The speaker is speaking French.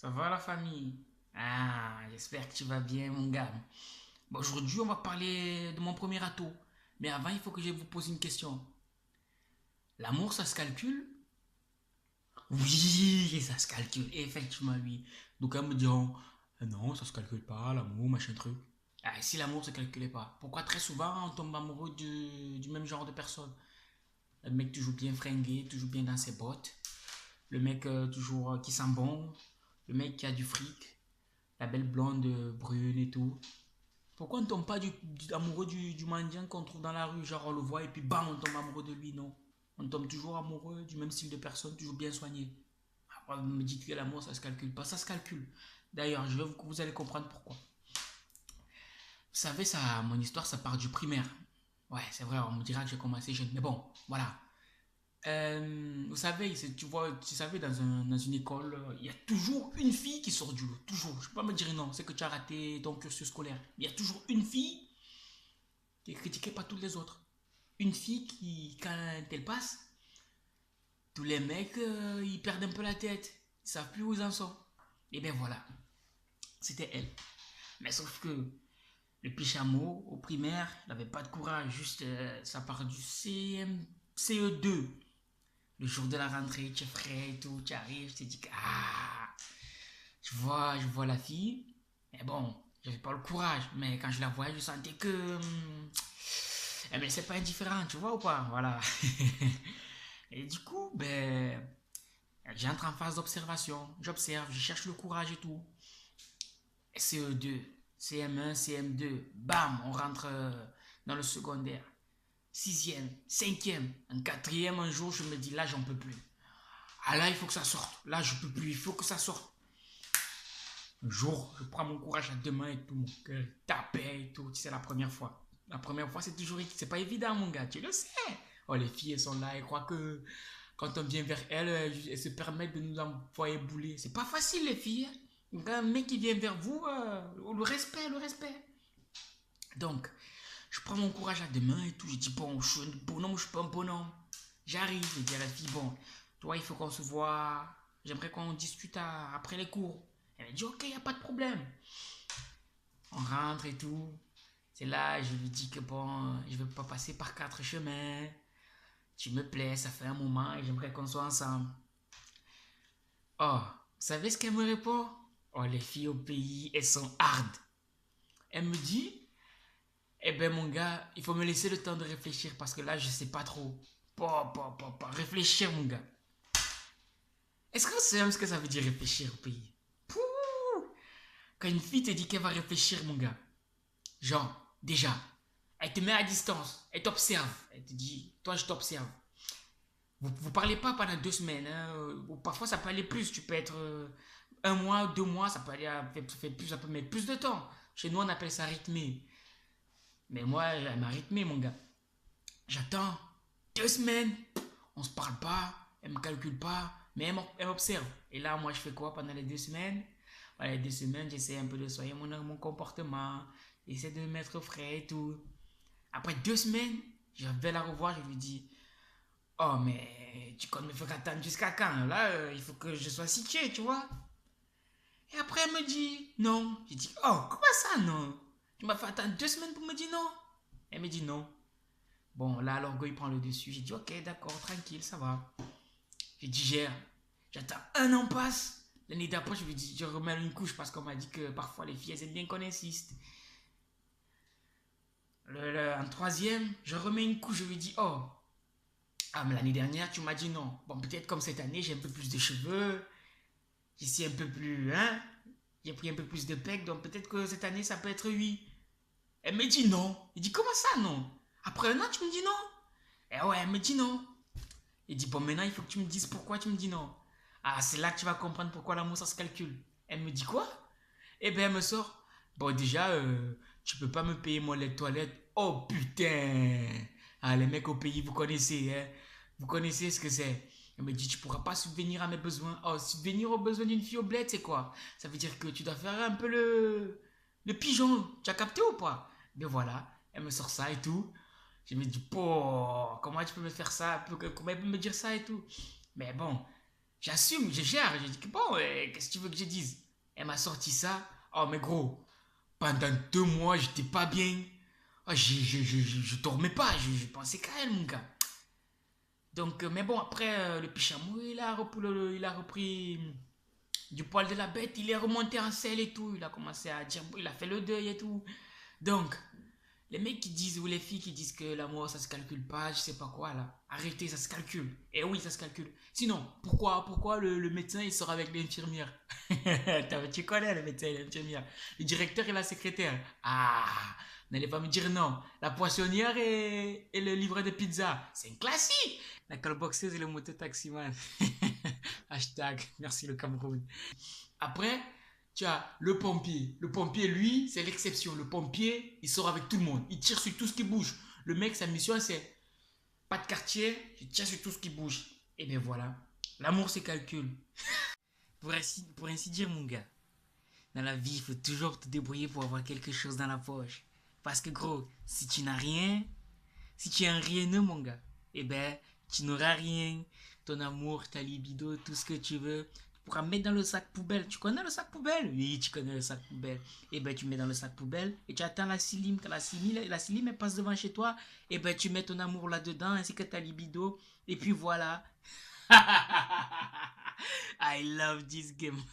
Ça va la famille? Ah, j'espère que tu vas bien mon gars. Bon, aujourd'hui on va parler de mon premier râteau. Mais avant il faut que je vous pose une question. L'amour ça se calcule? Oui, ça se calcule, effectivement oui. Donc elles me diront, non ça se calcule pas, l'amour, machin truc. Ah, et si l'amour se calculait pas, pourquoi très souvent on tombe amoureux du même genre de personne? Le mec toujours bien fringué, toujours bien dans ses bottes. Le mec toujours qui sent bon. Le mec qui a du fric. La belle blonde brune et tout. Pourquoi on ne tombe pas amoureux du mendiant qu'on trouve dans la rue? Genre on le voit et puis bam, on tombe amoureux de lui, non. On tombe toujours amoureux du même style de personne, toujours bien soigné. Après, vous me dites que l'amour, ça se calcule pas. Ça se calcule. D'ailleurs, vous allez comprendre pourquoi. Vous savez, ça, mon histoire, ça part du primaire. Ouais, c'est vrai, on me dira que j'ai commencé jeune. Mais bon, voilà. Vous savez, tu vois, tu savais, dans une école, il y a toujours une fille qui sort du lot. Toujours. Je ne peux pas me dire non, c'est que tu as raté ton cursus scolaire. Il y a toujours une fille qui est critiquée par toutes les autres. Une fille qui, quand elle passe, tous les mecs, ils perdent un peu la tête. Ils savent plus où ils en sont. Et bien voilà, c'était elle. Mais sauf que le Pichamo, au primaire, il n'avait pas de courage. Juste, ça part du CE2. Le jour de la rentrée, tu es frais et tout, tu arrives, je te dis que je vois la fille. Mais bon, j'avais pas le courage. Mais quand je la voyais, je sentais que elle me laissait pas indifférent, tu vois ou pas? Voilà. Et du coup, ben, j'entre en phase d'observation. J'observe, je cherche le courage et tout. CE2, CM1, CM2, bam, on rentre dans le secondaire. Sixième, cinquième, en quatrième, un jour, je me dis là, j'en peux plus. Ah là, il faut que ça sorte. Là, je peux plus, il faut que ça sorte. Un jour, je prends mon courage à deux mains et tout, mon cœur tapait et tout. Tu sais, la première fois. La première fois, c'est pas évident, mon gars, tu le sais. Oh, les filles, elles sont là, elles croient que quand on vient vers elles, elles se permettent de nous envoyer bouler. C'est pas facile, les filles. Donc, un mec qui vient vers vous, le respect, le respect. Donc, je prends mon courage à deux mains et tout. Je dis, bon, je suis un bonhomme, je suis pas un bonhomme. J'arrive, je dis à la fille, bon, toi, il faut qu'on se voit. J'aimerais qu'on discute après les cours. Elle m'a dit, ok, il n'y a pas de problème. On rentre et tout. C'est là, je lui dis que bon, je ne veux pas passer par quatre chemins. Tu me plais, ça fait un moment et j'aimerais qu'on soit ensemble. Oh, vous savez ce qu'elle me répond? Oh, les filles au pays, elles sont hard. Elle me dit, eh ben mon gars, il faut me laisser le temps de réfléchir parce que là, je sais pas trop. Pas. Réfléchir, mon gars. Est-ce que c'est même ce que ça veut dire réfléchir au pays? Pouh. Quand une fille te dit qu'elle va réfléchir, mon gars, genre, déjà, elle te met à distance, elle t'observe, elle te dit, toi je t'observe. Vous parlez pas pendant deux semaines, hein, ou parfois ça peut aller plus, tu peux être un mois, deux mois, ça peut aller plus, ça peut mettre plus de temps. Chez nous on appelle ça rythmé. Mais moi, elle m'a rythmé, mon gars. J'attends deux semaines, on se parle pas, elle me calcule pas, mais elle m'observe. Et là, moi, je fais quoi pendant les deux semaines? Voilà, les deux semaines, j'essaie un peu de soigner mon comportement, j'essaie de me mettre frais et tout. Après deux semaines, je vais la revoir, je lui dis, oh, mais tu comptes me faire attendre jusqu'à quand? Là, il faut que je sois situé, tu vois. Et après, elle me dit, non. Je dis, oh, comment ça, non? Tu m'as fait attendre deux semaines pour me dire non? Elle me dit non. Bon, là, l'orgueil prend le dessus. J'ai dit, ok, d'accord, tranquille, ça va. Je digère. J'attends un an passe. L'année d'après, je lui dis, je remets une couche parce qu'on m'a dit que parfois les filles, elles aiment bien qu'on insiste. En troisième, je remets une couche, je lui dis, oh, ah, mais l'année dernière, tu m'as dit non. Bon, peut-être comme cette année, j'ai un peu plus de cheveux, je suis un peu plus, hein, j'ai pris un peu plus de pec, donc peut-être que cette année, ça peut être oui. Elle me dit non. Il dit, comment ça, non? Après un an, tu me dis non? Eh ouais, elle me dit non. Il dit, bon, maintenant, il faut que tu me dises pourquoi tu me dis non. Ah, c'est là que tu vas comprendre pourquoi l'amour, ça se calcule. Elle me dit quoi? Eh ben, elle me sort. Bon, déjà, tu peux pas me payer mon lait de toilette. Oh, putain. Ah, les mecs au pays, vous connaissez, hein. Vous connaissez ce que c'est. Elle me dit, tu pourras pas subvenir à mes besoins. Oh, subvenir aux besoins d'une fille au bled, c'est quoi? Ça veut dire que tu dois faire un peu le pigeon. Tu as capté ou pas? Mais voilà, elle me sort ça et tout. Je me dis, comment tu peux me faire ça? Comment elle peut me dire ça et tout? Mais bon, J'assume, je gère. J'ai dit que bon, qu'est-ce que tu veux que je dise? Elle m'a sorti ça. Oh, mais gros, pendant 2 mois, j'étais pas bien. Oh, je dormais pas, je pensais qu'à elle, mon gars. Donc, mais bon, après, le Pichamou, il a repris du poil de la bête, il est remonté en selle et tout. Il a commencé à dire, il a fait le deuil et tout. Donc, les mecs qui disent, ou les filles qui disent que l'amour ça se calcule pas, je sais pas quoi là, arrêtez, ça se calcule. Et oui, ça se calcule. Sinon, pourquoi le médecin il sort avec l'infirmière? Tu connais le médecin et l'infirmière. Le directeur et la secrétaire. Ah, n'allez pas me dire non. La poissonnière et le livreur de pizza. C'est un classique. La callboxeuse et le mototaximan. Hashtag, merci le Cameroun. Après, tu as le pompier. Le pompier, lui, c'est l'exception. Le pompier, il sort avec tout le monde. Il tire sur tout ce qui bouge. Le mec, sa mission, c'est pas de quartier, il tire sur tout ce qui bouge. Et bien voilà. L'amour, c'est calcul. Pour ainsi dire, mon gars, dans la vie, il faut toujours te débrouiller pour avoir quelque chose dans la poche. Parce que, gros, si tu n'as rien, si tu es un rieneux, mon gars, eh ben, tu n'auras rien. Ton amour, ta libido, tout ce que tu veux, tu pourras mettre dans le sac poubelle. Tu connais le sac poubelle? Oui, tu connais le sac poubelle. Eh ben, tu mets dans le sac poubelle et tu attends la cilim. Quand la cilim, elle passe devant chez toi, eh ben, tu mets ton amour là-dedans ainsi que ta libido. Et puis voilà. I love this game.